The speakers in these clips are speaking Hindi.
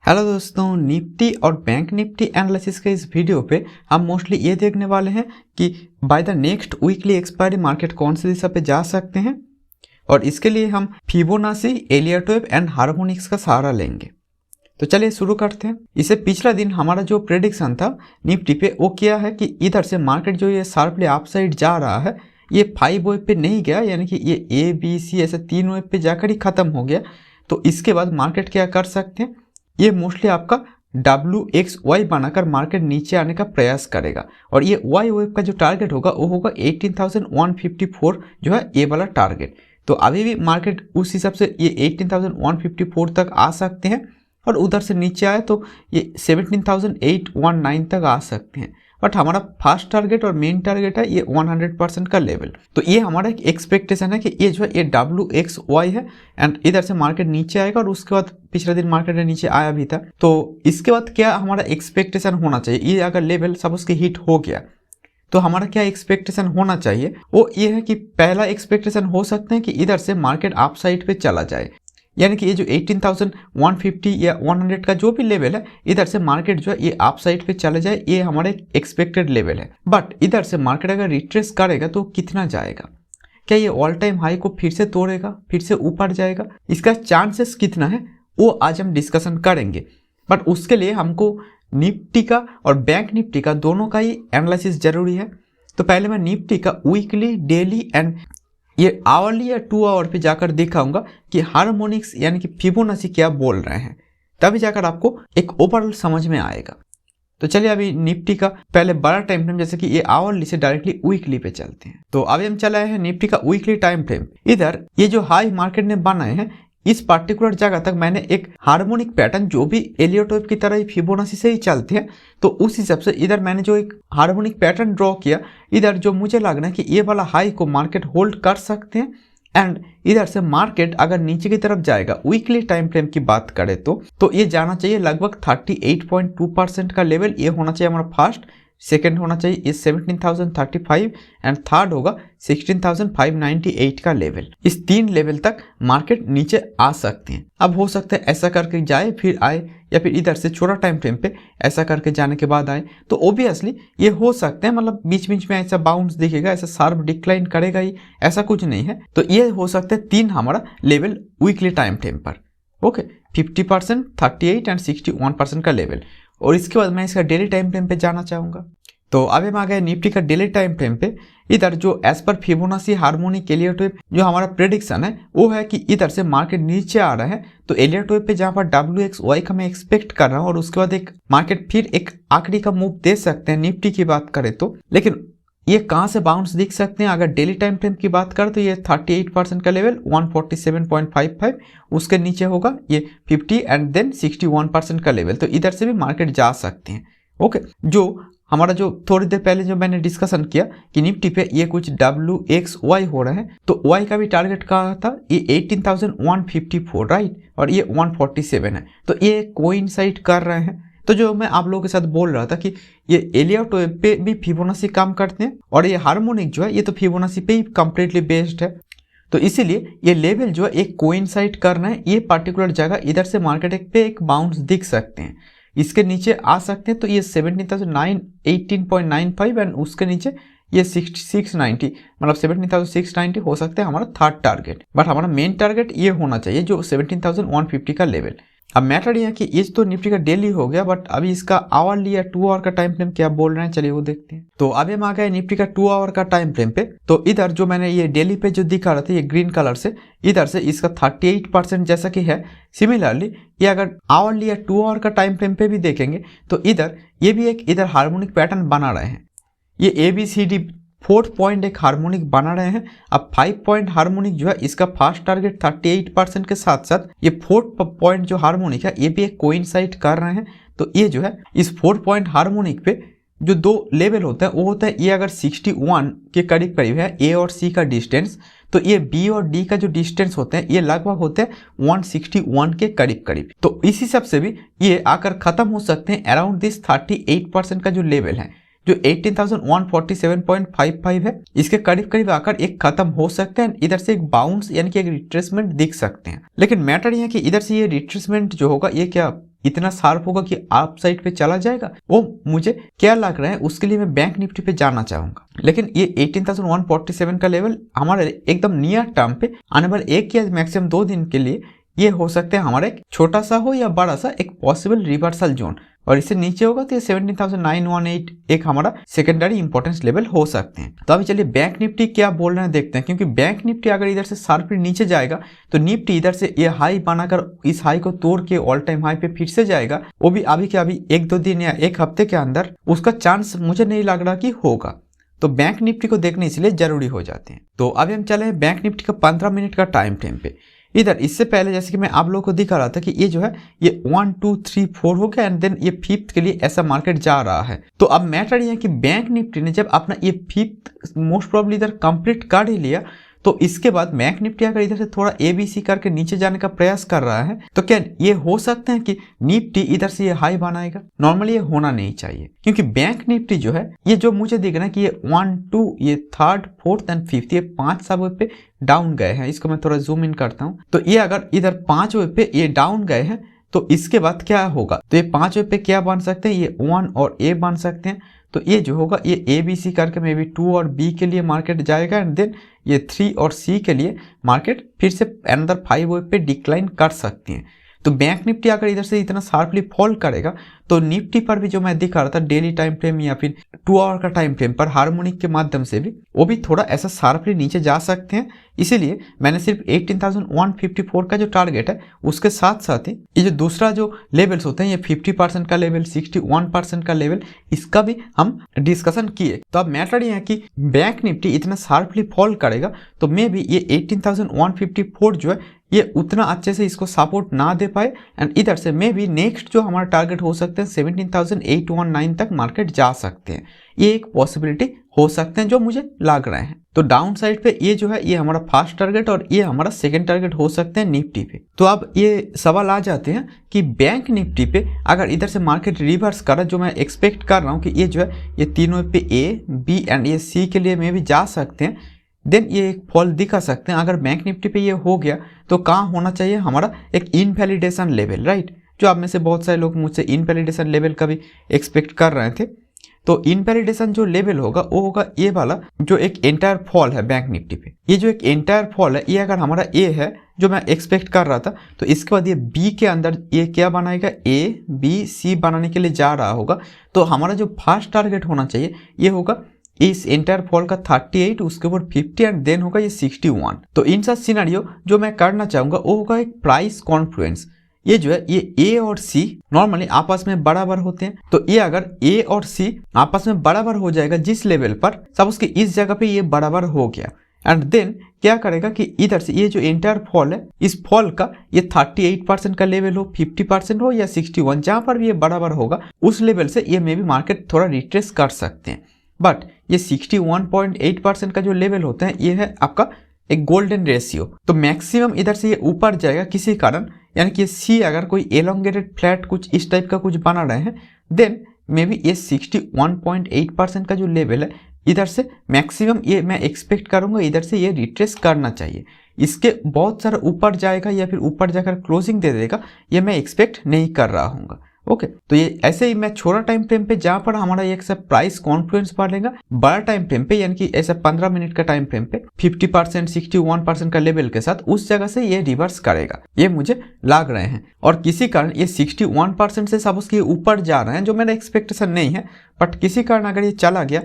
हेलो दोस्तों, निफ्टी और बैंक निफ्टी एनालिसिस के इस वीडियो पे हम मोस्टली ये देखने वाले हैं कि by the next weekly expiry market कौन से दिशा पे जा सकते हैं और इसके लिए हम Fibonacci, Elliott wave and harmonics का सहारा लेंगे। तो चलिए शुरू करते हैं। इससे पिछला दिन हमारा जो प्रेडिक्शन था निफ्टी पे वो किया है कि इधर से मार्केट जो ये शार्पली अपसाइड जा रहा है, ये 5 वेव पे नहीं गया, यानी कि ये ए बी सी ऐसे 3 वेव पे जाकर ही खत्म हो गया। तो इसके बाद मार्केट क्या कर सकते हैं, ये मोस्टली आपका WXY बनाकर मार्केट नीचे आने का प्रयास करेगा और ये Y वेव का जो टारगेट होगा वो होगा 18,154 जो है ये वाला टारगेट। तो अभी भी मार्केट उस हिसाब से ये 18,154 तक आ सकते हैं और उधर से नीचे आए तो ये 17,819 तक आ सकते हैं। बट हमारा फर्स्ट टारगेट और मेन टारगेट है ये 100% का लेवल। तो ये हमारा एक एक्सपेक्टेशन है कि ये जो है ये WXY है एंड इधर से मार्केट नीचे आएगा और उसके बाद पिछले दिन मार्केट नीचे आया भी था। तो इसके बाद क्या हमारा एक्सपेक्टेशन होना चाहिए, ये अगर लेवल सपोज के हिट हो गया तो हमारा क्या एक्सपेक्टेशन होना चाहिए, वो ये है कि पहला एक्सपेक्टेशन हो सकते हैं कि इधर से मार्केट अप साइड पे चला जाए, यानी कि ये जो 18,150 या 100 का जो भी लेवल है इधर से मार्केट जो है ये अप साइड पे चले जाए, ये हमारा एक्सपेक्टेड लेवल है। बट इधर से मार्केट अगर रिट्रेस करेगा तो कितना जाएगा, क्या ये ऑल टाइम हाई को फिर से तोड़ेगा, फिर से ऊपर जाएगा, इसका चांसेस कितना है वो आज हम डिस्कशन करेंगे। बट उसके लिए हमको निफ्टी का और बैंक निफ्टी का दोनों का ही एनालिसिस जरूरी है। तो पहले मैं निफ्टी का वीकली, डेली एंड ये आवरली या 2 आवर पे जाकर दिखाऊंगा कि हार्मोनिक्स यानी कि फिबोनाची क्या बोल रहे हैं, तभी जाकर आपको एक ओवरऑल समझ में आएगा। तो चलिए अभी निफ्टी का पहले बड़ा टाइम फ्रेम जैसे कि ये आवरली से डायरेक्टली वीकली पे चलते हैं। तो अभी हम चलाए हैं निफ्टी का वीकली टाइम फ्रेम। इधर ये जो हाई मार्केट ने बनाए हैं इस पार्टिकुलर जगह तक मैंने एक हार्मोनिक पैटर्न जो भी एलियट वेव की तरह ही फिबोनाची से ही चलते हैं, तो उस हिसाब से इधर मैंने जो एक हार्मोनिक पैटर्न ड्रॉ किया, इधर जो मुझे लग रहा है कि ये वाला हाई को मार्केट होल्ड कर सकते हैं एंड इधर से मार्केट अगर नीचे की तरफ जाएगा वीकली टाइम फ्रेम की बात करें तो ये जाना चाहिए लगभग 38.2% का लेवल। ये होना चाहिए हमारा फर्स्ट, सेकेंड होना चाहिए ये 17,035 एंड थर्ड होगा 16,598 का लेवल। इस 3 लेवल तक मार्केट नीचे आ सकते हैं। अब हो सकता है ऐसा करके जाए फिर आए, या फिर इधर से छोटा टाइम फ्रेम पे ऐसा करके जाने के बाद आए, तो ओबियसली ये हो सकते हैं, मतलब बीच बीच में ऐसा बाउंस दिखेगा, ऐसा शार्प डिक्लाइन करेगा ही, ऐसा कुछ नहीं है। तो ये हो सकता है 3 हमारा लेवल वीकली टाइम फ्रेम पर। ओके, 50%, 38 एंड 61% का लेवल। और इसके बाद मैं इसका डेली टाइम फ्रेम पे जाना चाहूँगा। तो अभी हम आ गए निफ्टी का डेली टाइम फ्रेम पे। इधर जो as per Fibonacci, harmonic, Elliott wave जो हमारा प्रेडिक्शन है वो है कि इधर से मार्केट नीचे आ रहा है, तो एलियट वेव पे जहाँ पर WXY का मैं एक्सपेक्ट कर रहा हूँ और उसके बाद एक मार्केट फिर एक आखिरी का मूव दे सकते हैं निफ्टी की बात करें तो। लेकिन ये कहाँ से बाउंस दिख सकते हैं, अगर डेली टाइम फ्रेम की बात करें तो ये 38% का लेवल 147.55, उसके नीचे होगा ये 50 एंड देन 61% का लेवल। तो इधर से भी मार्केट जा सकते हैं। ओके, जो हमारा जो थोड़ी देर पहले जो मैंने डिस्कशन किया कि निफ्टी पे ये कुछ WXY हो रहा है, तो Y का भी टारगेट कहा था ये 18,154 राइट, और ये 147 है, तो ये कोइंसाइड कर रहे हैं। तो जो मैं आप लोगों के साथ बोल रहा था कि ये एलियट वेव पे भी फिबोनाची काम करते हैं और ये हार्मोनिक जो है ये तो फिबोनाची पे ही कंप्लीटली बेस्ड है, तो इसीलिए ये लेवल जो है एक कोइंसाइड करना है। ये पर्टिकुलर जगह इधर से मार्केट पे एक बाउंस दिख सकते हैं, इसके नीचे आ सकते हैं, तो ये 17,918.95 एंड उसके नीचे ये 690, मतलब 17,690 हो सकता है हमारा थर्ड टारगेट। बट हमारा मेन टारगेट ये होना चाहिए जो 17,150 का लेवल। अब मैटर यह है कि ये तो निफ्टी का डेली हो गया, बट अभी इसका आवरली या 2 आवर का टाइम फ्रेम क्या बोल रहे हैं, चलिए वो देखते हैं। तो अभी हम आ गए निफ्टी का 2 आवर का टाइम फ्रेम पे। तो इधर जो मैंने ये डेली पे जो दिखा रहा था ये ग्रीन कलर से, इधर से इसका 38% जैसा कि है। सिमिलरली ये अगर आवरली या 2 आवर का टाइम फ्रेम पे भी देखेंगे तो इधर ये भी एक इधर हार्मोनिक पैटर्न बना रहे हैं। ये ABCD 4 पॉइंट एक हार्मोनिक बना रहे हैं। अब 5 पॉइंट हार्मोनिक जो है इसका फर्स्ट टारगेट 38% के साथ साथ ये 4 पॉइंट जो हार्मोनिक है ये भी एक कोइंसाइड कर रहे हैं। तो ये जो है इस 4 पॉइंट हार्मोनिक पे जो 2 लेवल होता है वो होता है, ये अगर 61 के करीब करीब है A और C का डिस्टेंस, तो ये B और D का जो डिस्टेंस होते हैं ये लगभग होते हैं 161 के करीब करीब। तो इस हिसाब से भी ये आकर खत्म हो सकते हैं अराउंड दिस 38% का जो लेवल है, जो 18,147.55 है, इसके करीब करीब आकर एक खत्म हो सकते हैं। इधर से एक बाउंस यानी कि एक रिट्रेसमेंट दिख सकते हैं। लेकिन मैटर ये है कि इधर से ये रिट्रेसमेंट जो होगा ये क्या इतना शार्प होगा कि अप साइड पे चला जाएगा, वो मुझे क्या लग रहा है उसके लिए मैं बैंक निफ्टी पे जाना चाहूंगा। लेकिन ये 18,147 का लेवल हमारे एकदम नियर टर्म पे आने वाले 1 या मैक्सिमम 2 दिन के लिए ये हो सकता है हमारा एक छोटा सा हो या बड़ा सा एक पॉसिबल रिवर्सल जोन, और इससे नीचे होगा तो ये 17,918 एक हमारा सेकेंडरी इंपॉर्टेंस लेवल हो सकते हैं। तो अभी चलिए बैंक निफ्टी क्या बोल रहे हैं देखते हैं, क्योंकि बैंक निफ्टी अगर इधर से शार्पली नीचे जाएगा तो निफ्टी इधर से ये हाई बनाकर इस हाई को तोड़ के ऑल टाइम हाई पे फिर से जाएगा, वो भी अभी के अभी 1-2 दिन या 1 हफ्ते के अंदर उसका चांस मुझे नहीं लग रहा कि होगा। तो बैंक निफ्टी को देखने इसलिए जरूरी हो जाते हैं। तो अभी हम चले बैंक निफ्टी का 15 मिनट का टाइम फ्रेम पे। इधर इससे पहले जैसे कि मैं आप लोगों को दिखा रहा था कि ये जो है ये 1 2 3 4 हो गया एंड देन ये 5th के लिए ऐसा मार्केट जा रहा है। तो अब मैटर ये है कि बैंक निफ्टी ने जब अपना ये 5th मोस्ट प्रोबेबली इधर कंप्लीट कर ही लिया, तो इसके बाद बैंक निफ्टी अगर इधर से थोड़ा ABC करके नीचे जाने का प्रयास कर रहा है तो क्या ये हो सकता है कि निफ्टी इधर से ये हाई बनाएगा? नॉर्मली ये होना नहीं चाहिए, क्योंकि बैंक निफ्टी जो है ये जो मुझे दिख रहा है कि ये 1 2 ये 3rd 4th एंड 5th ये 5 सब पे डाउन गए हैं। इसको मैं थोड़ा जूम इन करता हूँ। तो ये अगर इधर 5 वे पे ये डाउन गए हैं तो इसके बाद क्या होगा, तो ये 5 वे पे क्या बन सकते हैं, ये 1 और A बन सकते हैं। तो ये जो होगा ये ABC करके मे बी 2 और B के लिए मार्केट जाएगा एंड देन ये 3 और C के लिए मार्केट फिर से अनदर 5 वे पे डिक्लाइन कर सकती हैं। तो बैंक निफ्टी अगर इधर से इतना शार्पली फॉल करेगा तो निफ्टी पर भी जो मैं दिखा रहा था डेली टाइम फ्रेम या फिर 2 आवर का टाइम फ्रेम पर हार्मोनिक के माध्यम से भी वो भी थोड़ा ऐसा शार्पली नीचे जा सकते हैं। इसीलिए मैंने सिर्फ 18,154 का जो टारगेट है उसके साथ साथ ही ये जो दूसरा जो लेवल्स होते हैं ये 50% का लेवल, 61% का लेवल, इसका भी हम डिस्कशन किए। तो अब मैटर ये है कि बैंक निफ्टी इतना शार्पली फॉल करेगा तो मे भी ये 18,154 जो है ये उतना अच्छे से इसको सपोर्ट ना दे पाए एंड इधर से मे भी नेक्स्ट जो हमारा टारगेट हो सकते हैं 17,819 तक मार्केट जा सकते हैं। ये एक पॉसिबिलिटी हो सकते हैं जो मुझे लग रहे हैं। तो डाउन साइड पे ये जो है ये हमारा फर्स्ट टारगेट और ये हमारा सेकंड टारगेट हो सकते हैं निफ्टी पे। तो अब ये सवाल आ जाते हैं कि बैंक निफ्टी पे अगर इधर से मार्केट रिवर्स करा, जो मैं एक्सपेक्ट कर रहा हूँ कि ये जो है ये तीनों पे A, B एंड ये C के लिए में भी जा सकते हैं, देन ये एक फॉल दिखा सकते हैं। अगर बैंक निफ्टी पे ये हो गया तो कहाँ होना चाहिए हमारा एक इनवैलिडेशन लेवल, राइट? जो आप में से बहुत सारे लोग मुझसे इनवैलिडेशन लेवल का भी एक्सपेक्ट कर रहे थे। तो इनवैलिडेशन जो लेवल होगा वो होगा ये वाला जो एक एंटायर फॉल है बैंक निफ्टी पे। ये जो एक एंटायर फॉल है ये अगर हमारा A है जो मैं एक्सपेक्ट कर रहा था, तो इसके बाद ये B के अंदर ये क्या बनाएगा, A B C बनाने के लिए जा रहा होगा। तो हमारा जो फर्स्ट टारगेट होना चाहिए ये होगा इस एंटायर फॉल का 38, उसके ऊपर 50 एंड देन होगा ये 61। तो इन सब सिनेरियो जो मैं करना चाहूंगा वो होगा एक प्राइस कॉन्फ्लुएंस। ये जो है ये A और C नॉर्मली आपस में बराबर होते हैं। तो ये अगर A और C आपस में बराबर हो जाएगा जिस लेवल पर, सपोज कि इस जगह पे ये बराबर हो गया एंड देन क्या करेगा कि इधर से ये जो एंटायर फॉल है इस फॉल का ये 38% का लेवल हो, 50% हो या 61, जहां पर भी ये बराबर होगा उस लेवल से ये मे भी मार्केट थोड़ा रिट्रेस कर सकते हैं। बट ये 61.8% का जो लेवल होता है ये है आपका एक गोल्डन रेशियो। तो मैक्सिमम इधर से ये ऊपर जाएगा किसी कारण, यानी कि C अगर कोई एलोंगेटेड फ्लैट कुछ इस टाइप का कुछ बना रहे हैं, देन मे बी ये 61.8% का जो लेवल है इधर से मैक्सिमम ये मैं एक्सपेक्ट करूंगा इधर से ये रिट्रेस करना चाहिए। इसके बहुत सारा ऊपर जाएगा या फिर ऊपर जाकर क्लोजिंग दे देगा ये मैं एक्सपेक्ट नहीं कर रहा हूँ। ओके, तो ये ऐसे ही मैं छोटा टाइम फ्रेम पे जहां पर हमारा एक सब प्राइस कॉन्फ्लुएंस बढ़ेगा, बड़ा टाइम फ्रेम पे यानी कि ऐसा 15 मिनट का टाइम फ्रेम पे 50% 61% का लेवल के साथ उस जगह से ये रिवर्स करेगा, ये मुझे लग रहे हैं। और किसी कारण ये 61% से सपोज कि ऊपर जा रहे हैं जो मेरा एक्सपेक्टेशन नहीं है, बट किसी कारण अगर ये चला गया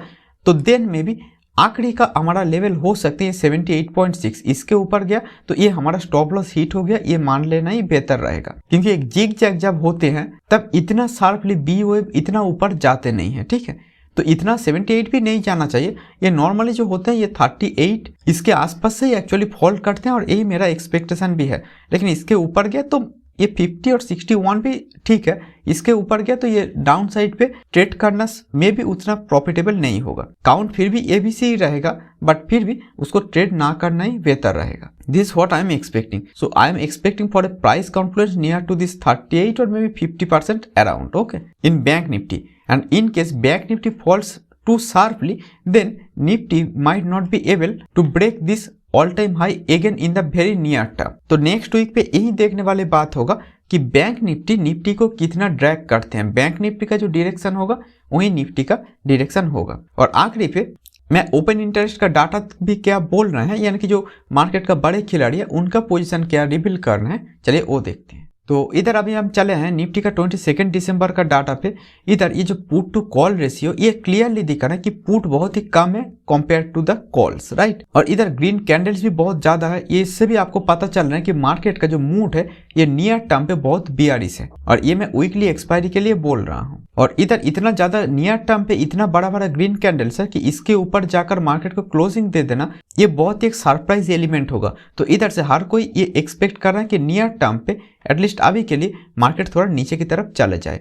तो देन में भी आखिरी का हमारा लेवल हो सकते हैं 78.6, इसके ऊपर गया तो ये हमारा स्टॉप लॉस हिट हो गया, ये मान लेना ही बेहतर रहेगा। क्योंकि एक जिग जैग जब होते हैं तब इतना शार्पली बी वेव इतना ऊपर जाते नहीं है, ठीक है? तो इतना 78 भी नहीं जाना चाहिए। ये नॉर्मली जो होते हैं ये 38 इसके आसपास से एक्चुअली फॉल करते हैं और यही मेरा एक्सपेक्टेशन भी है। लेकिन इसके ऊपर गया तो ये 50 और 61 भी ठीक है, इसके ऊपर गया तो ये डाउन साइड पे ट्रेड करना में भी उतना प्रॉफिटेबल नहीं होगा। काउंट फिर भी ABC ही रहेगा, बट फिर भी उसको ट्रेड ना करना ही बेहतर रहेगा। This what I am expecting. So I am expecting for a price confluence near to this 38 और maybe 50% around, okay, in Bank Nifty. And in case Bank Nifty falls too sharply, then Nifty might not be able to break this all time high again in the very near term. तो नेक्स्ट वीक पे यही देखने वाली बात होगा कि बैंक निफ्टी को कितना ड्रैग करते हैं। बैंक निफ्टी का जो डायरेक्शन होगा वही निफ्टी का डायरेक्शन होगा। और आखिरी पे मैं ओपन इंटरेस्ट का डाटा भी क्या बोल रहे हैं, यानी कि जो मार्केट का बड़े खिलाड़ी है उनका पोजीशन क्या रिवील करना है, चलिए वो देखते हैं। तो इधर अभी हम चले हैं निफ्टी का 22 दिसंबर का डाटा पे। इधर ये जो पुट टू कॉल रेशियो ये क्लियरली दिखा रहा है कि पुट बहुत ही कम है compare to the calls, right. और इधर ग्रीन कैंडल्स भी बहुत ज्यादा है। ये इससे भी आपको पता चल रहा है कि मार्केट का जो मूड है ये नियर टर्म पे बहुत बियरिश है। और ये मैं वीकली एक्सपायरी के लिए बोल रहा हूँ। और इधर इतना ज्यादा नियर टर्म पे इतना बड़ा बड़ा ग्रीन कैंडल्स है कि इसके ऊपर जाकर मार्केट को क्लोजिंग दे देना ये बहुत ही एक सरप्राइज एलिमेंट होगा। तो इधर से हर कोई ये एक्सपेक्ट कर रहा है कि नियर टर्म पे एटलीस्ट अभी के लिए मार्केट थोड़ा नीचे की तरफ चले जाए।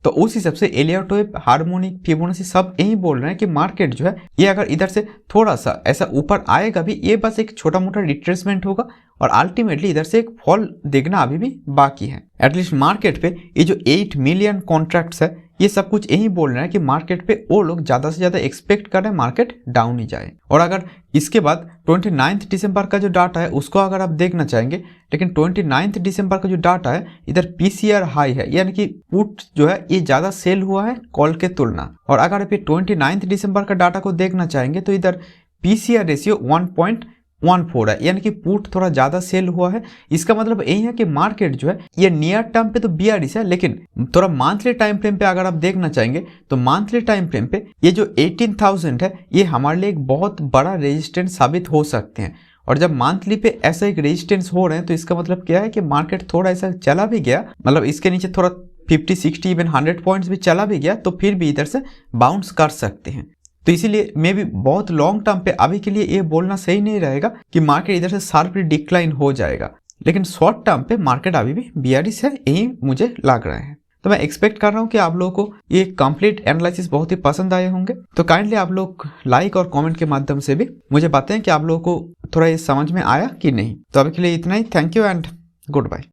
तो उस हिसाब से एलियट वेव, हार्मोनिक, फिबोनाची सब यही बोल रहे हैं कि मार्केट जो है ये अगर इधर से थोड़ा सा ऐसा ऊपर आएगा भी, ये बस एक छोटा मोटा रिट्रेसमेंट होगा और अल्टीमेटली इधर से एक फॉल देखना अभी भी बाकी है। एटलीस्ट मार्केट पे ये जो 8 मिलियन कॉन्ट्रैक्ट्स है ये सब कुछ यही बोल रहे हैं कि मार्केट पे वो लोग ज्यादा से ज्यादा एक्सपेक्ट कर रहे हैं मार्केट डाउन ही जाए। और अगर इसके बाद 29 दिसंबर का जो डाटा है उसको अगर आप देखना चाहेंगे, लेकिन 29 दिसंबर का जो डाटा है इधर पीसीआर हाई है, यानी कि पुट जो है ये ज्यादा सेल हुआ है कॉल के तुलना। और अगर आप 29 दिसंबर का डाटा को देखना चाहेंगे तो इधर पीसीआर रेशियो 1.14 है, यानी कि पुट थोड़ा ज्यादा सेल हुआ है। इसका मतलब यही है कि मार्केट जो है ये नियर टर्म पे तो बियरिश है, लेकिन थोड़ा मंथली टाइम फ्रेम पे अगर आप देखना चाहेंगे तो मंथली टाइम फ्रेम पे ये जो 18,000 है ये हमारे लिए एक बहुत बड़ा रेजिस्टेंस साबित हो सकते हैं। और जब मंथली पे ऐसा एक रेजिस्टेंस हो रहे हैं तो इसका मतलब क्या है कि मार्केट थोड़ा ऐसा चला भी गया, मतलब इसके नीचे थोड़ा 50, 60, इवन 100 पॉइंट्स भी चला भी गया तो फिर भी इधर से बाउंस कर सकते हैं। तो इसीलिए मे भी बहुत लॉन्ग टर्म पे अभी के लिए ये बोलना सही नहीं रहेगा कि मार्केट इधर से शार्पली डिक्लाइन हो जाएगा, लेकिन शॉर्ट टर्म पे मार्केट अभी भी बियरिश है, यही मुझे लग रहा है। तो मैं एक्सपेक्ट कर रहा हूँ कि आप लोगों को ये कंप्लीट एनालिसिस बहुत ही पसंद आए होंगे। तो काइंडली आप लोग लाइक और कमेंट के माध्यम से भी मुझे बताएं कि आप लोगों को थोड़ा ये समझ में आया कि नहीं। तो अभी के लिए इतना ही। Thank you and good bye.